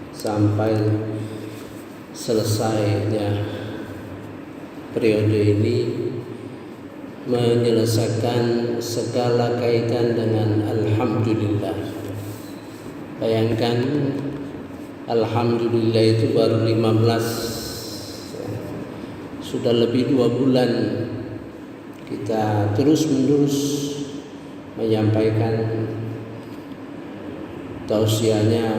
Sampai selesainya periode ini menyelesaikan segala kaitan dengan alhamdulillah. Bayangkan, alhamdulillah itu baru 15, sudah lebih 2 bulan kita terus menerus menyampaikan tausiahnya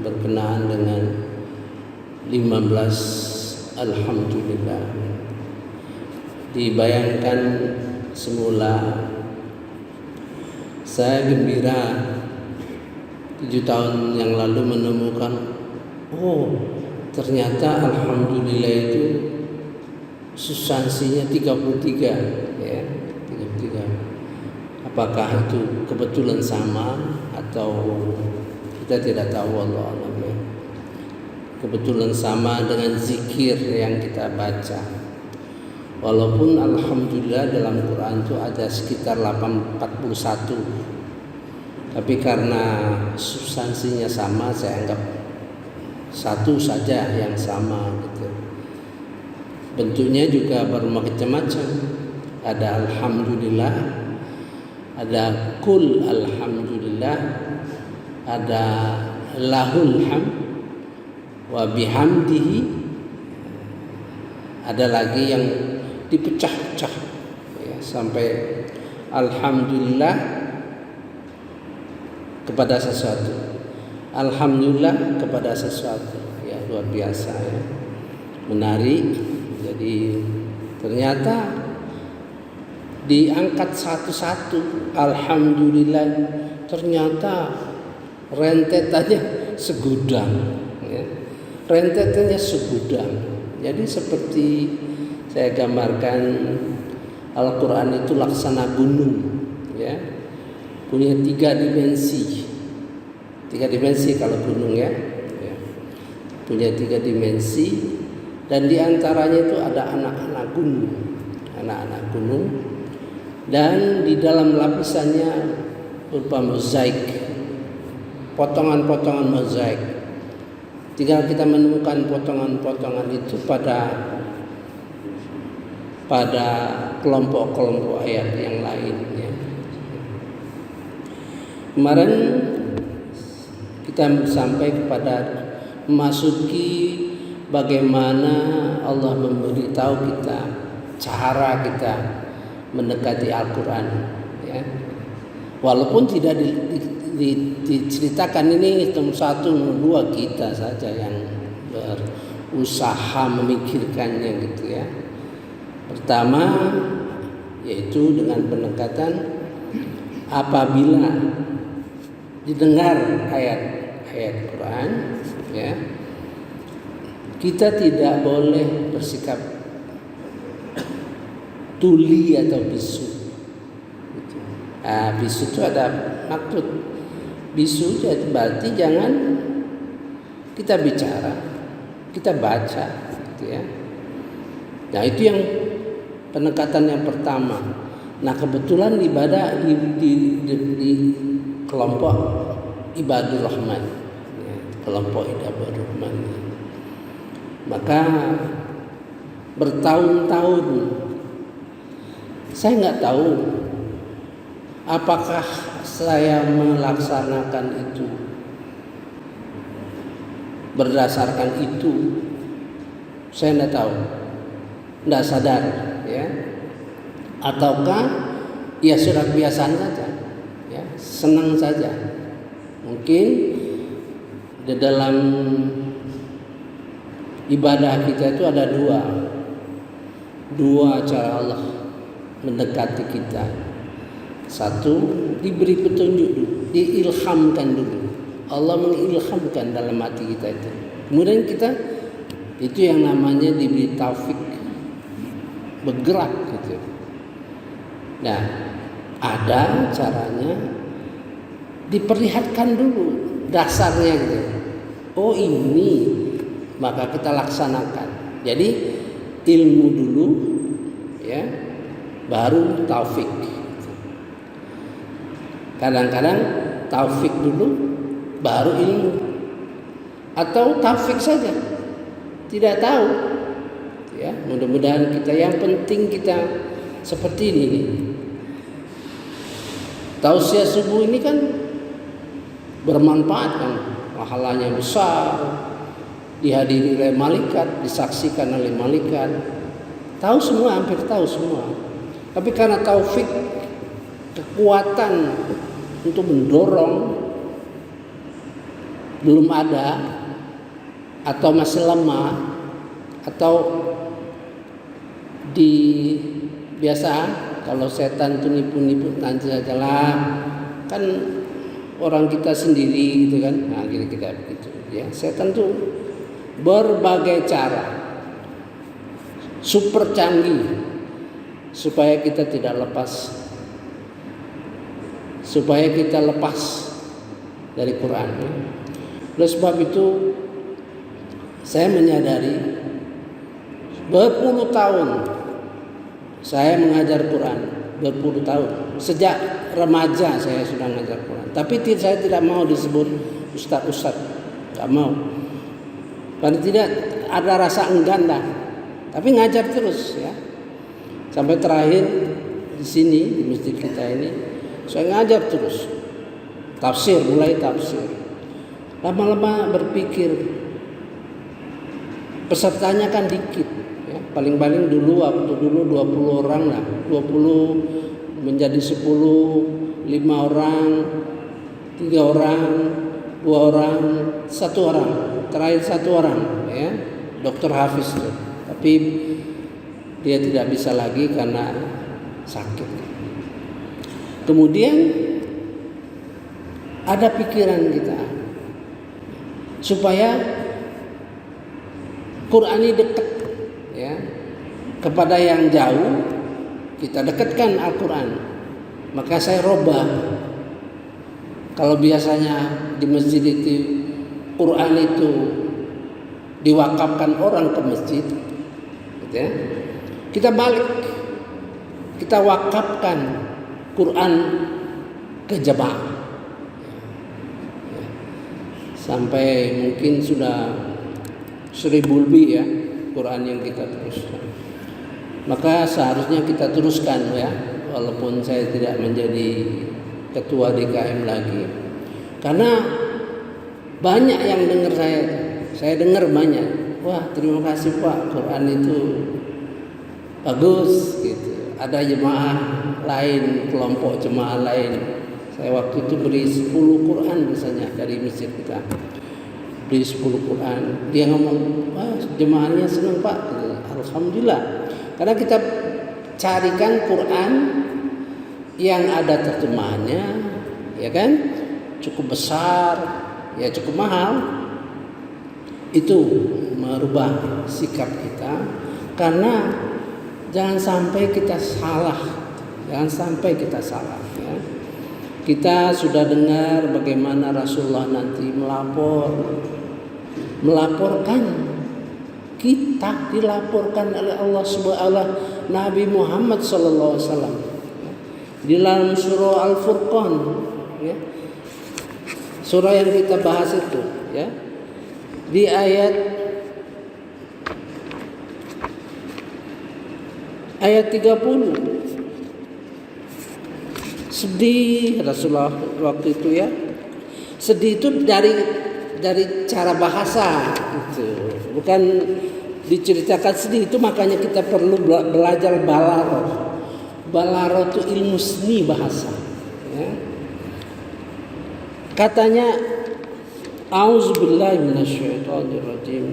berkenaan dengan 15 alhamdulillah. Dibayangkan semula saya gembira 7 tahun yang lalu menemukan ternyata alhamdulillah itu substansinya 33 ya, 33. Apakah itu kebetulan sama atau kita tidak tahu, Allah alam. Kebetulan sama dengan zikir yang kita baca. Walaupun alhamdulillah dalam Quran itu ada sekitar 41, tapi karena substansinya sama, saya anggap satu saja yang sama gitu. Bentuknya juga bermacam-macam. Ada alhamdulillah, ada kul alhamdulillah, ada lahul hamd wa bihamdihi, ada lagi yang dipecah-pecah ya, sampai alhamdulillah kepada sesuatu, alhamdulillah kepada sesuatu, ya luar biasa ya, menarik. Jadi ternyata diangkat satu-satu, alhamdulillah, ternyata rentetannya segudang ya. Rentetannya segudang. Jadi seperti saya gambarkan, Al-Quran itu laksana gunung ya, punya 3 dimensi. 3 dimensi kalau gunung ya, punya 3 dimensi, dan diantaranya itu ada anak-anak gunung, anak-anak gunung, dan di dalam lapisannya berupa mozaik, potongan-potongan mozaik. Tinggal kita menemukan potongan-potongan itu pada kelompok-kelompok ayat yang lainnya. Kemarin kita sampai kepada memasuki bagaimana Allah memberitahu kita cara kita mendekati Al-Quran ya. Walaupun tidak diceritakan, ini nomor 1, nomor 2 kita saja yang berusaha memikirkannya gitu ya. Pertama yaitu dengan pendekatan apabila didengar ayat-ayat Quran ya, kita tidak boleh bersikap tuli atau bisu. Bisu itu ada maksud. Bisu itu berarti jangan kita bicara, kita baca gitu ya. Nah itu yang pendekatan yang pertama. Nah kebetulan ibadah di kelompok Ibadur Rahman ya, kelompok Ibadur Rahman. Maka bertahun-tahun saya nggak tahu apakah saya melaksanakan itu berdasarkan itu, saya tidak tahu, tidak sadar ya, ataukah ya sudah kebiasaan saja ya, senang saja. Mungkin di dalam ibadah kita itu ada dua cara Allah mendekati kita. Satu, diberi petunjuk dulu, diilhamkan dulu. Allah mengilhamkan dalam hati kita itu. Kemudian kita itu yang namanya diberi taufik bergerak gitu. Nah, ada caranya diperlihatkan dulu dasarnya gitu. Oh ini, maka kita laksanakan. Jadi ilmu dulu ya, baru taufik. Kadang-kadang taufik dulu baru ilmu. atau taufik saja, tidak tahu. Ya, mudah-mudahan kita, yang penting kita seperti ini nih. Tausiah subuh ini kan bermanfaat kan, pahalanya besar, dihadiri oleh malaikat, disaksikan oleh malaikat. Tahu semua, hampir tahu semua. Tapi karena taufik, kekuatan untuk mendorong belum ada, atau masih lemah, atau biasa kalau setan tuh nipu-nipu nanti sajalah, kan orang kita sendiri gitu kan. Nah, kita begitu ya. Setan tuh berbagai cara super canggih supaya kita tidak lepas, supaya kita lepas dari Quran. Oleh sebab itu saya menyadari berpuluh tahun saya mengajar Quran, berpuluh tahun. Sejak remaja saya sudah mengajar Quran. Tapi saya tidak mau disebut ustaz-ustaz, tidak mau. Karena tidak ada rasa enggan dah. Tapi ngajar terus ya. Sampai terakhir di sini di masjid kita ini saya ngajar terus. Tafsir, mulai tafsir. Lama-lama berpikir pesertanya kan dikit. Paling-paling dulu waktu dulu 20 orang lah, 20 menjadi 10, 5 orang, 3 orang, 2 orang, 1 orang, terakhir 1 orang ya, Dr. Hafiz tuh. Tapi dia tidak bisa lagi karena sakit. Kemudian ada pikiran kita supaya Quran ini dekat ya, kepada yang jauh, kita dekatkan Al-Quran. Maka saya robah. Kalau biasanya di masjid itu Quran itu diwakafkan orang ke masjid gitu ya, kita balik, kita wakafkan Quran ke jemaah. Sampai mungkin sudah 1000 lebih ya Quran yang kita teruskan. Maka seharusnya kita teruskan ya, walaupun saya tidak menjadi ketua DKM lagi. Karena banyak yang dengar saya dengar banyak. Wah, terima kasih Pak, Quran itu bagus gitu. Ada jemaah lain, kelompok jemaah lain. Saya waktu itu beri 10 Quran misalnya dari masjid kita. Beli 10 Quran. Dia ngomong, wah jemaahnya senang Pak. Alhamdulillah. Karena kita carikan Quran yang ada terjemahannya, ya kan, cukup besar, ya cukup mahal. Itu merubah sikap kita. Karena jangan sampai kita salah. Jangan sampai kita salah. Ya. Kita sudah dengar bagaimana Rasulullah nanti melaporkan, kita dilaporkan oleh Allah Subhanahu Nabi Muhammad sallallahu alaihi wasallam di dalam surah Al-Furqan ya. Surah yang kita bahas itu ya. Di ayat 30 sedih Rasulullah waktu itu ya. Sedih itu dari cara bahasa itu, bukan diceritakan sedih itu. Makanya kita perlu belajar balagh. Balagh itu ilmu seni bahasa ya. Katanya auzubillahi minasyaitonirrajim,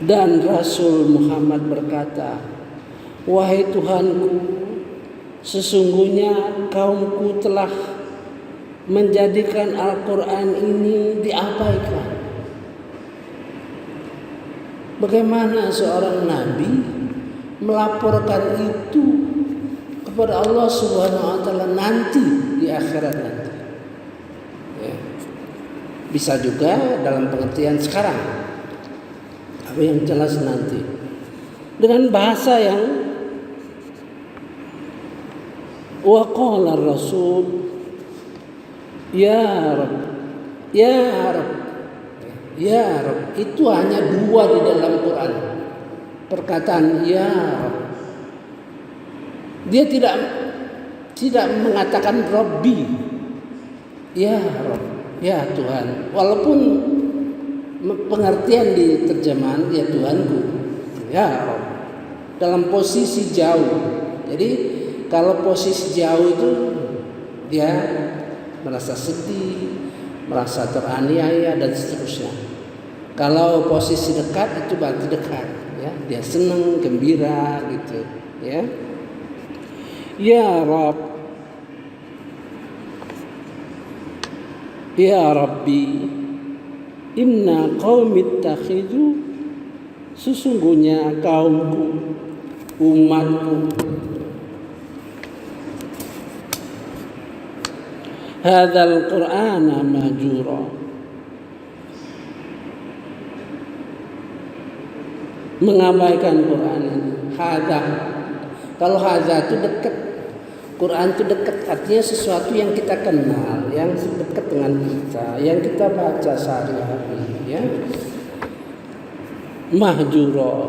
dan Rasul Muhammad berkata, wahai Tuhanku, sesungguhnya kaumku telah menjadikan Al-Quran ini diabaikan. Bagaimana seorang nabi melaporkan itu kepada Allah Subhanahu wa taala nanti di akhirat nanti. Ya. Bisa juga dalam pengertian sekarang. Tapi yang jelas nanti dengan bahasa yang wa qala Rasul ya Rabb Ya Rabb. Ya Rabb. Itu hanya 2 di dalam Quran. Perkataan ya Rabb. Dia tidak mengatakan Rabbi. Ya Rabb. Ya Tuhan. Walaupun pengertian di terjemahan ya Tuhanku. Ya Rabb. Dalam posisi jauh. Jadi kalau posisi jauh itu dia merasa sedih, merasa teraniaya dan seterusnya. Kalau posisi dekat itu berarti dekat, ya. Dia senang, gembira gitu, ya. Ya Rabb. Ya Rabbi, inna qaumi ittakhidhu, sesungguhnya kaumku, umatku, hadzal Qur'ana mahjura, mengabaikan Quran ini. Hadza, kalau hadza itu dekat, Quran itu dekat, artinya sesuatu yang kita kenal, yang dekat dengan kita, yang kita baca sehari-hari, ya. Mahjura,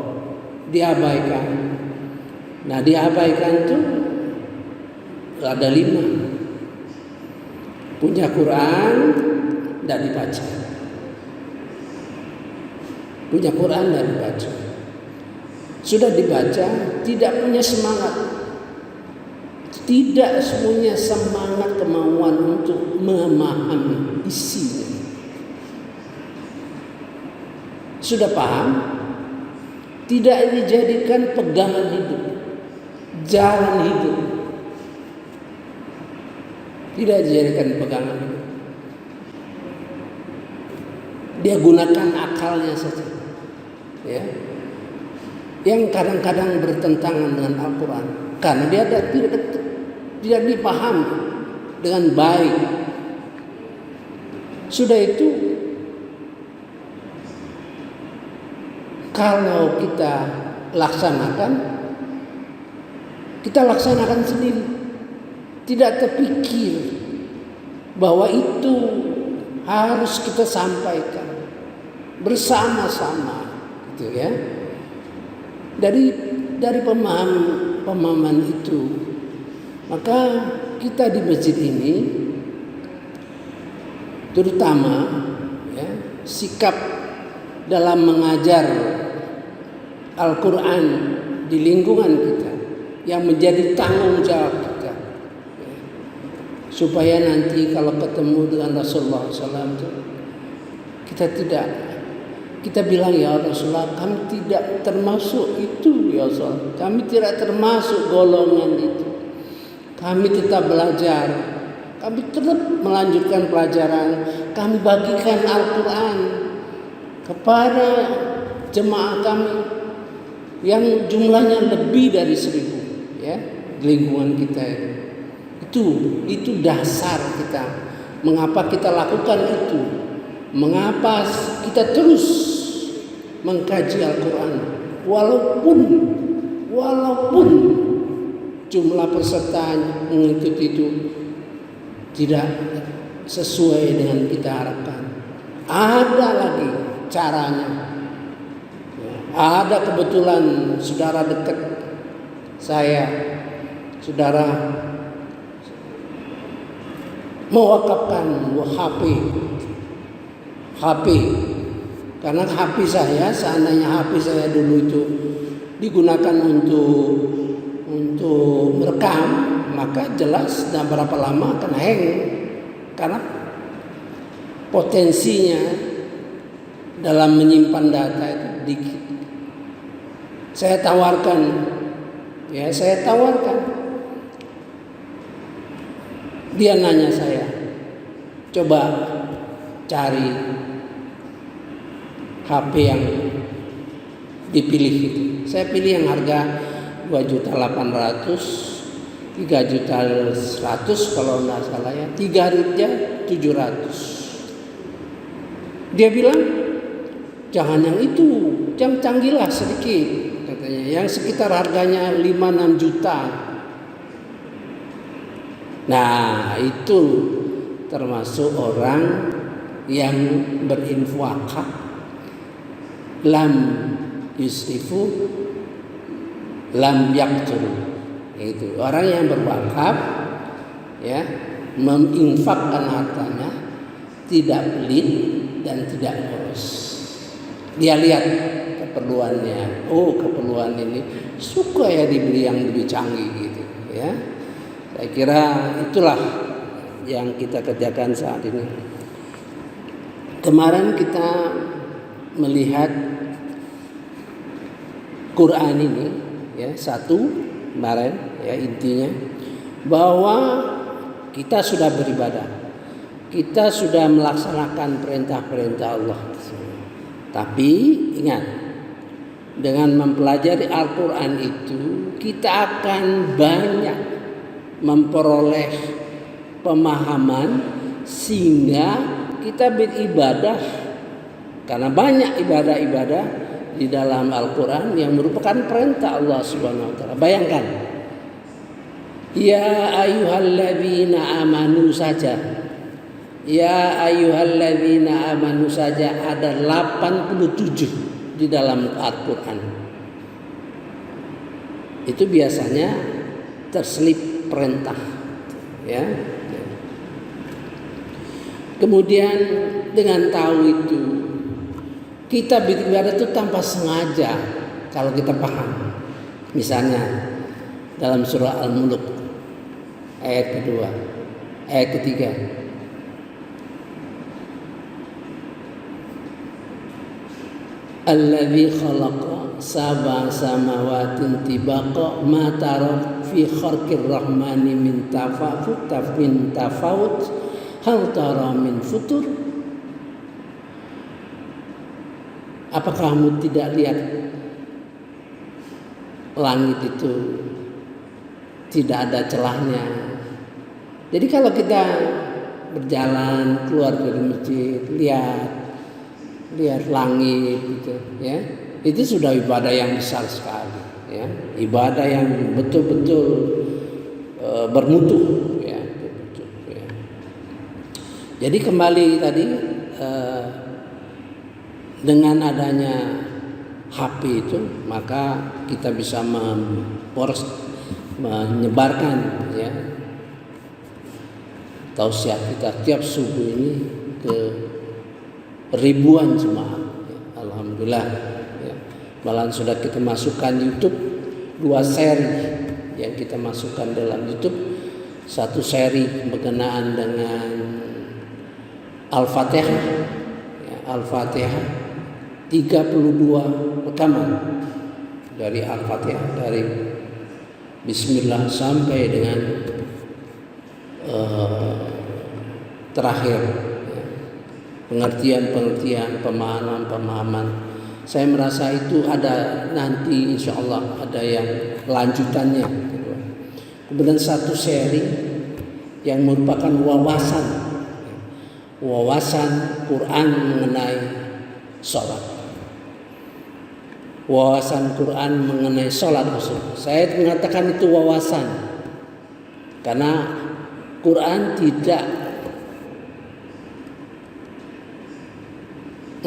diabaikan. Nah, diabaikan itu ada 5. Punya Quran tidak dibaca. Punya Quran tidak dibaca. Sudah dibaca, tidak punya semangat. Tidak punya semangat, kemauan untuk memahami isinya. Sudah paham? Tidak dijadikan pegangan hidup, jalan hidup. Tidak dijadikan pegangan hidup. Dia gunakan akalnya saja, ya. Yang kadang-kadang bertentangan dengan Al-Quran, karena dia tidak dipahami dengan baik. Sudah itu, kalau kita laksanakan sendiri, tidak terpikir bahwa itu harus kita sampaikan bersama-sama, gitu ya. Dari pemahaman itu, maka kita di masjid ini, terutama ya, sikap dalam mengajar Al-Quran di lingkungan kita yang menjadi tanggung jawab kita, ya. Supaya nanti kalau ketemu dengan Rasulullah SAW, kita bilang, ya Rasulullah, kami tidak termasuk itu, ya Rasulullah. Kami tidak termasuk golongan itu. Kami tetap belajar. Kami tetap melanjutkan pelajaran. Kami bagikan Al-Quran kepada jemaah kami yang jumlahnya lebih dari 1.000, ya, di lingkungan kita itu dasar kita. Mengapa kita lakukan itu? Mengapa kita terus mengkaji Al-Quran walaupun jumlah peserta mengikuti itu tidak sesuai dengan kita harapkan. Ada lagi caranya. Ada kebetulan saudara dekat saya, saudara mewakafkan HP, karena HP saya, seandainya HP saya dulu itu digunakan untuk merekam, maka jelas dan berapa lama akan hang, karena potensinya dalam menyimpan data itu dikit. Saya tawarkan. Dia nanya saya, coba cari HP yang dipilih itu. Saya pilih yang harga 2.800.000, 3.100.000 kalau nggak salah ya, 3.700.000. Dia bilang, jangan yang itu, yang canggih lah sedikit, katanya, yang sekitar harganya 5-6 juta. Nah, itu termasuk orang yang berinfak, lam yusrifu lam yaqturu. Itu orang yang berwakaf, ya, menginfakkan hartanya, tidak pelit dan tidak boros. Dia lihat keperluannya. Oh, keperluan ini suka ya dibeli yang lebih canggih gitu, ya. Saya kira itulah yang kita kerjakan saat ini. Kemarin kita melihat Quran ini, ya, satu kemarin, ya, intinya bahwa kita sudah beribadah, kita sudah melaksanakan perintah-perintah Allah. Tapi ingat, dengan mempelajari Al-Quran itu kita akan banyak memperoleh pemahaman sehingga kita beribadah, karena banyak ibadah-ibadah di dalam Al-Quran yang merupakan perintah Allah Subhanahu wa Ta'ala. Bayangkan, ya ayyuhalladzina amanu saja, ya ayyuhalladzina amanu saja ada 87 di dalam Al-Quran. Itu biasanya terselip perintah, ya. Kemudian dengan tahu itu, kita beribadah itu tanpa sengaja kalau kita paham. Misalnya dalam surah Al-Mulk ayat kedua, ayat ketiga. Alladzi khalaqa sab'a samawatin tibaqa ma tara fi khalqir rahmani min tafawut hal tara min futur. Apa kamu tidak lihat langit itu tidak ada celahnya? Jadi kalau kita berjalan keluar dari masjid, lihat langit gitu, ya, itu sudah ibadah yang besar sekali, ya, ibadah yang betul-betul bermutu, ya, betul, ya. Jadi kembali tadi, dengan adanya HP itu maka kita bisa menyebarkan, ya, tausiah kita tiap subuh ini ke ribuan jemaah, ya, alhamdulillah, ya. Malahan sudah kita masukkan YouTube 2 seri yang kita masukkan dalam YouTube. Satu seri berkenaan dengan Al-Fatihah, ya, Al-Fatihah 32 rekaman dari Al-Fatihah, dari Bismillah sampai dengan terakhir, ya. Pengertian-pengertian, pemahaman. Saya merasa itu ada nanti, insya Allah ada yang lanjutannya. Kemudian satu seri yang merupakan wawasan Quran mengenai sholat. Wawasan Quran mengenai sholat Rasul. Saya mengatakan itu wawasan karena Quran tidak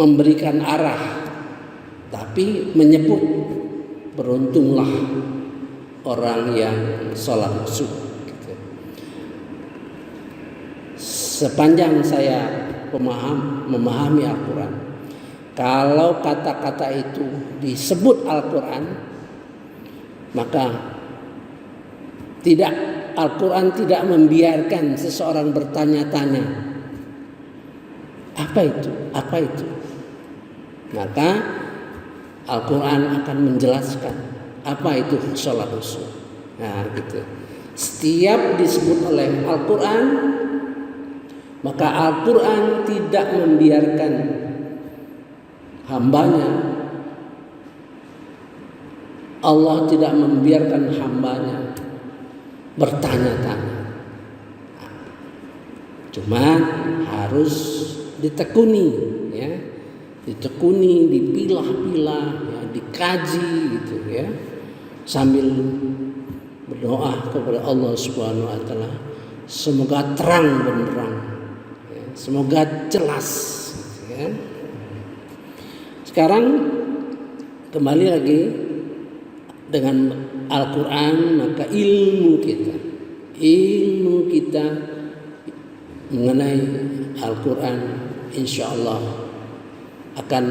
memberikan arah, tapi menyebut beruntunglah orang yang sholat khusyuk. Gitu. Sepanjang saya memahami Al-Quran, kalau kata-kata itu disebut Al-Quran, maka Al-Quran tidak membiarkan seseorang bertanya-tanya, apa itu? Maka Al-Quran akan menjelaskan apa itu sholat khusyuk. Nah, gitu. Setiap disebut oleh Al-Quran, maka Al-Quran tidak membiarkan hambanya, Allah tidak membiarkan hambanya bertanya-tanya. Cuma harus ditekuni, ya, dipilah-pilah, ya, dikaji gitu, ya, sambil berdoa kepada Allah Subhanahu wa Ta'ala, semoga terang benderang, ya, semoga jelas. Ya. Sekarang kembali lagi dengan Al-Quran, maka ilmu kita mengenai Al-Quran insya Allah akan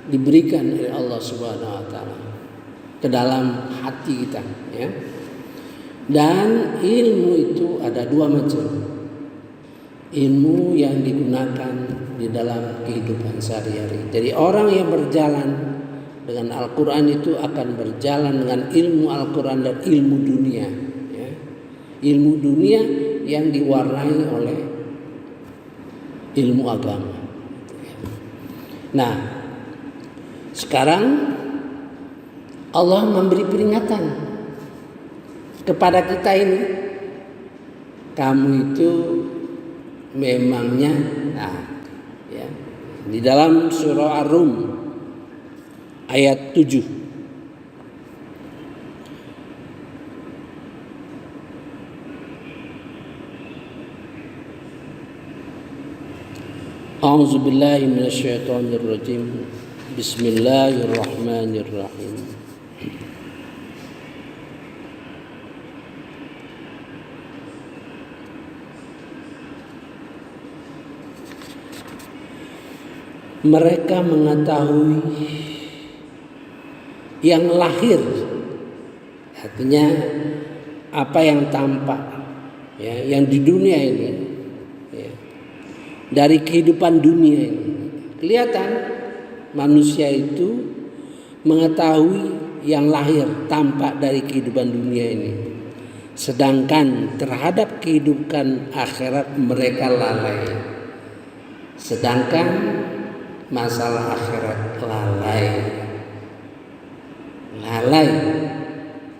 diberikan oleh Allah Subhanahu Wa Taala ke dalam hati kita, ya. Dan ilmu itu ada dua macam. Ilmu yang digunakan di dalam kehidupan sehari-hari. Jadi orang yang berjalan dengan Al-Quran itu akan berjalan dengan ilmu Al-Quran dan ilmu dunia, ya. Ilmu dunia yang diwarnai oleh ilmu agama. Nah, sekarang Allah memberi peringatan kepada kita ini, kamu itu memangnya, ya, di dalam surah Ar-Rum ayat 7. A'udzu billahi minasyaitonir rajim. Bismillahirrahmanirrahim. Mereka mengetahui yang lahir, artinya apa yang tampak, ya, yang di dunia ini, ya, dari kehidupan dunia ini kelihatan manusia itu mengetahui yang lahir tampak dari kehidupan dunia ini, sedangkan terhadap kehidupan akhirat mereka lalai. Sedangkan masalah akhirat lalai.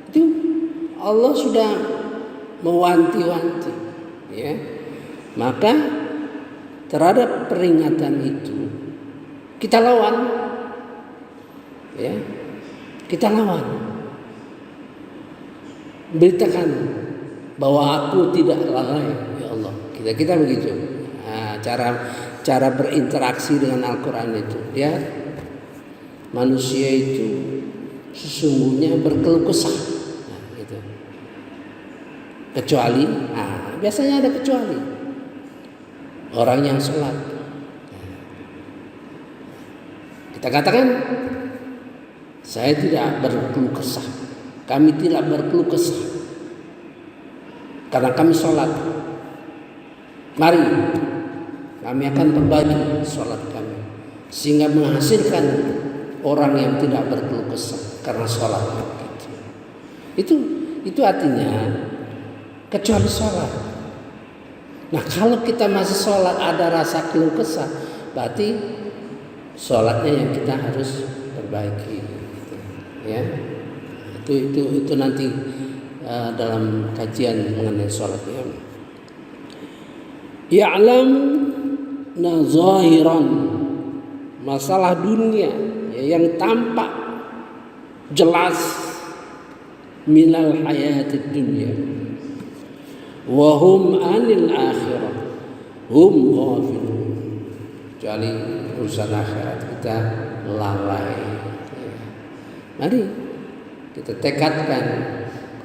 Itu Allah sudah mewanti-wanti, ya. Maka terhadap peringatan itu kita lawan, ya. Kita lawan. Beritakan bahwa aku tidak lalai, ya Allah. Kita begitu. Nah, cara berinteraksi dengan Al-Quran itu, ya. Manusia itu sesungguhnya berkeluh kesah, nah, gitu. Kecuali, biasanya ada kecuali orang yang sholat. Kita katakan, saya tidak berkeluh kesah, kami tidak berkeluh kesah karena kami sholat. Mari kami akan berbagi sholat kami sehingga menghasilkan orang yang tidak berkeluh kesah karena sholat. Itu artinya kecuali sholat. Nah, kalau kita masih sholat ada rasa keluh kesah, berarti sholatnya yang kita harus perbaiki, gitu, ya. Itu nanti dalam kajian mengenai sholat, ya. Ya'lam zahiran, masalah dunia, ya, yang tampak jelas, minal hayatid dunya, wa hum anil akhirah hum ghafilun. Kecuali urusan akhirat kita lalai. Mari kita tekadkan,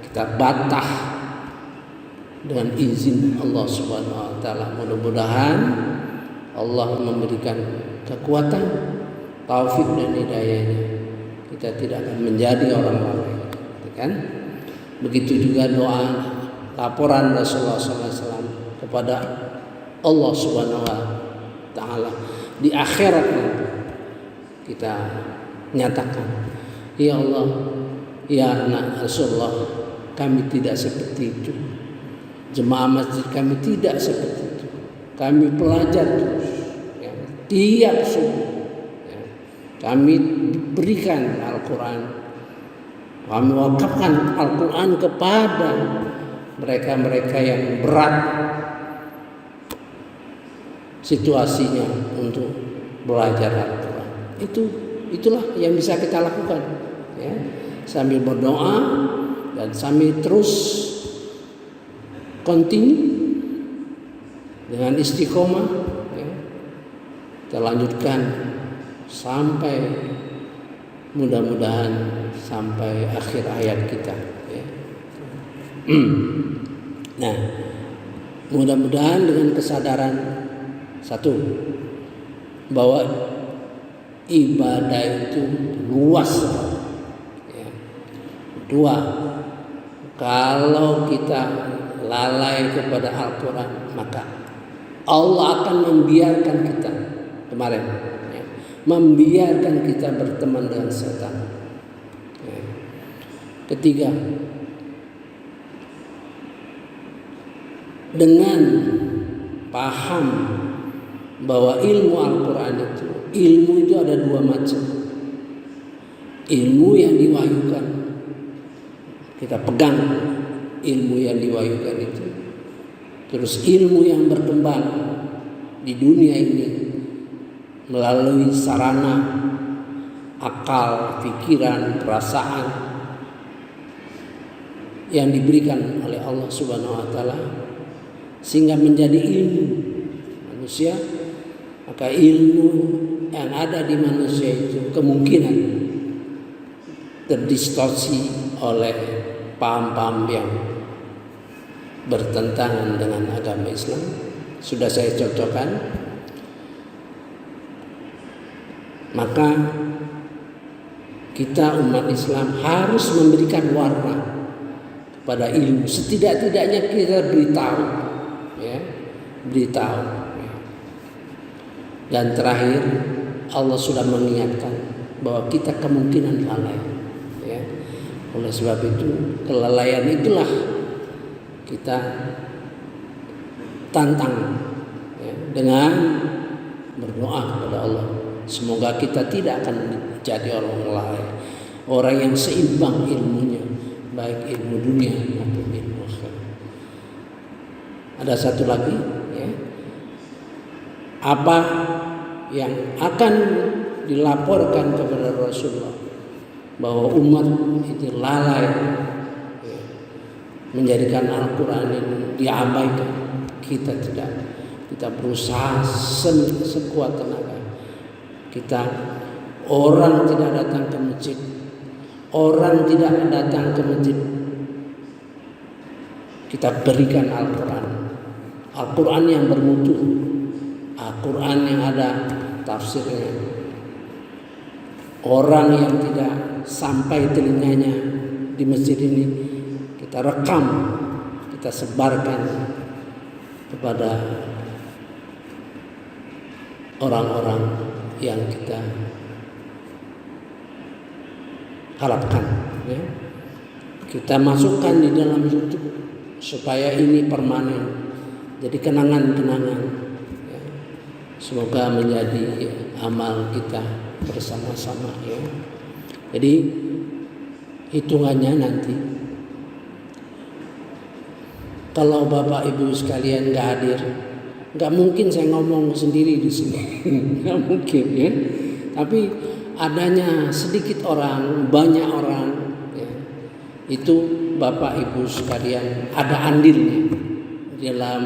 kita bantah dengan izin Allah Subhanahu Wa Taala. Mudah-mudahan Allah memberikan kekuatan, taufik dan hidayahnya. Kita tidak akan menjadi orang lalai, kan? Begitu juga doa, laporan Rasulullah SAW kepada Allah Subhanahu Wa Taala di akhirat nanti. Kita nyatakan, ya Allah, ya anak Rasulullah, kami tidak seperti itu. Jemaah masjid kami tidak seperti itu. Kami pelajar terus, ya, tiap subuh, ya. Kami berikan Al-Quran, kami wakafkan Al-Quran kepada mereka-mereka yang berat situasinya untuk belajar Al-Quran. Itulah yang bisa kita lakukan, ya, sambil berdoa dan sambil terus continue dengan istiqomah, ya, kita lanjutkan sampai mudah-mudahan sampai akhir ayat kita, ya. Nah, mudah-mudahan dengan kesadaran satu bahwa ibadah itu luas, ya. Dua, kalau kita lalai kepada Al-Quran, maka Allah akan membiarkan kita kemarin, ya, membiarkan kita berteman dengan setan. Ya. Ketiga, dengan paham bahwa ilmu Al-Quran itu ada dua macam. Ilmu yang diwahyukan, kita pegang ilmu yang diwahyukan itu. Terus ilmu yang berkembang di dunia ini melalui sarana akal, pikiran, perasaan yang diberikan oleh Allah Subhanahu wa taala sehingga menjadi ilmu manusia. Maka ilmu yang ada di manusia itu kemungkinan terdistorsi oleh paham-paham yang bertentangan dengan agama Islam. Sudah saya cocokkan. Maka kita umat Islam harus memberikan warna kepada ilmu. Setidak-tidaknya kita beritahu, ya, beritahu. Dan terakhir, Allah sudah mengingatkan bahwa kita kemungkinan lalai, ya. Oleh sebab itu, kelalaian itulah kita tantang, ya, dengan berdoa kepada Allah. Semoga kita tidak akan menjadi orang lalai, orang yang seimbang ilmunya, baik ilmu dunia maupun ilmu akhirat. Ada satu lagi, ya, apa yang akan dilaporkan kepada Rasulullah bahwa umat itu lalai, ya, menjadikan Al-Quran ini diabaikan. Kita tidak, kita berusaha sekuat tenaga. Kita, orang tidak datang ke masjid, orang tidak datang ke masjid, kita berikan Al-Quran, Al-Quran yang bermutu, Al-Quran yang ada tafsirnya. Orang yang tidak sampai telinganya di masjid ini, kita rekam, kita sebarkan kepada orang-orang yang kita harapkan, ya. Kita masukkan di dalam YouTube supaya ini permanen, jadi kenangan-kenangan, ya. Semoga menjadi amal kita bersama-sama, ya. Jadi hitungannya nanti, kalau Bapak Ibu sekalian nggak hadir, nggak mungkin saya ngomong sendiri di sini, nggak mungkin, ya. Tapi adanya sedikit orang, banyak orang, ya, itu Bapak Ibu sekalian ada andilnya dalam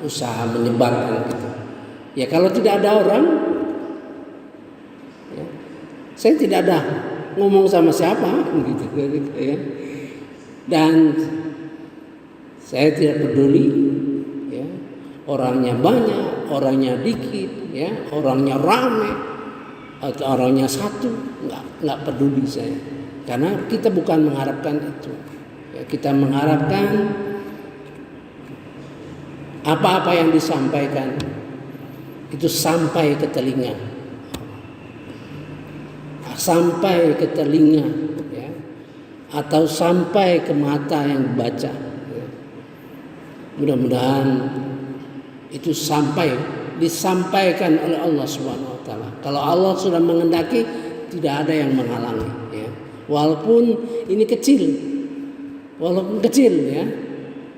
usaha menyebarkan itu. Ya, kalau tidak ada orang, ya, saya tidak ada ngomong sama siapa, gitu, ya. Dan saya tidak peduli, ya, orangnya banyak, orangnya dikit, ya, orangnya ramai atau orangnya satu, nggak peduli saya, karena kita bukan mengharapkan itu, ya, kita mengharapkan apa-apa yang disampaikan itu sampai ke telinga, ya, atau sampai ke mata yang baca, ya. Mudah-mudahan itu disampaikan oleh Allah Subhanahu wa taala. Kalau Allah sudah mengendaki, tidak ada yang menghalangi, ya. Walaupun ini kecil, ya.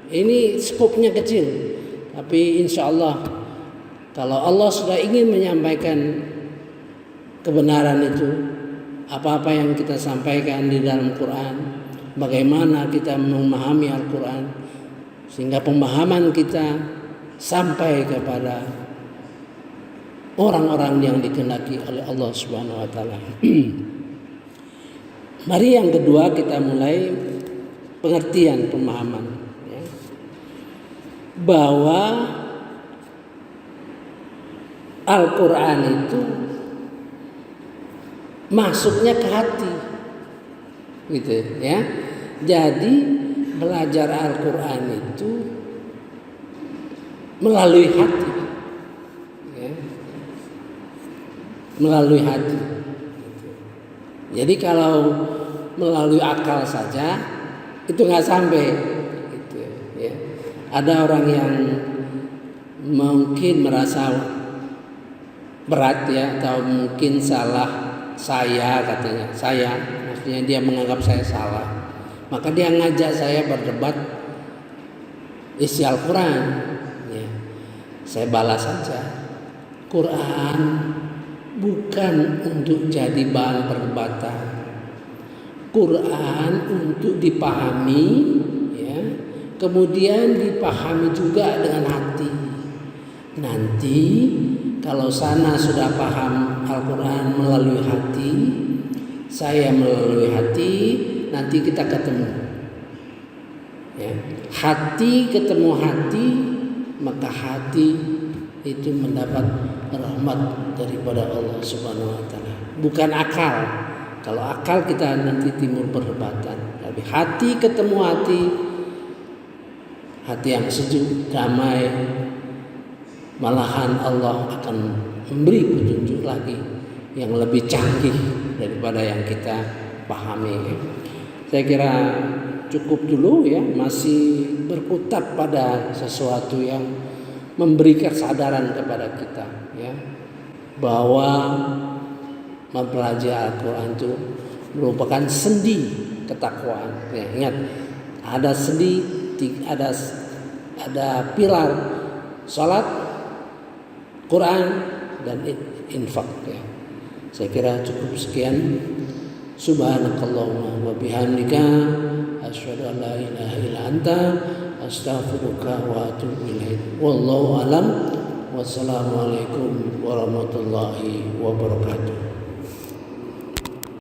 Ini skopnya kecil, tapi insya Allah kalau Allah sudah ingin menyampaikan kebenaran itu, apa-apa yang kita sampaikan di dalam Quran, bagaimana kita memahami Al-Quran, sehingga pemahaman kita sampai kepada orang-orang yang dikehendaki oleh Allah Subhanahu wa taala. Mari yang kedua kita mulai pengertian pemahaman, ya, bahwa Al-Quran itu masuknya ke hati, gitu ya. Jadi belajar Al-Quran itu melalui hati, ya, melalui hati. Jadi kalau melalui akal saja itu nggak sampai, gitu ya. Ada orang yang mungkin merasa berat ya, atau mungkin salah saya, katanya saya, maksudnya dia menganggap saya salah, maka dia ngajak saya berdebat isi Al-Quran, ya. Saya balas saja, Quran bukan untuk jadi bahan perdebatan. Quran untuk dipahami, ya, kemudian dipahami juga dengan hati. Nanti kalau sana sudah paham Al-Quran melalui hati, saya melalui hati, nanti kita ketemu, ya. Hati ketemu hati, maka hati itu mendapat rahmat daripada Allah Subhanahu wa taala, bukan akal. Kalau akal kita nanti timbul perdebatan, tapi hati ketemu hati, hati yang sejuk, damai, malahan Allah akan memberi petunjuk lagi yang lebih canggih daripada yang kita pahami. Saya kira cukup dulu ya, masih berkutat pada sesuatu yang memberi kesadaran kepada kita, ya, bahwa mempelajari Al-Quran itu merupakan sendi ketakwaan. Ya, ingat, ada sendi, ada pilar salat, Quran, dan infak, ya. Saya kira cukup sekian. Subhanakallahumma wa bihamdika asyhadu an la ilaha illa anta astaghfiruka wa atubu ilaik. Wallahu alam. Wassalamualaikum warahmatullahi wabarakatuh.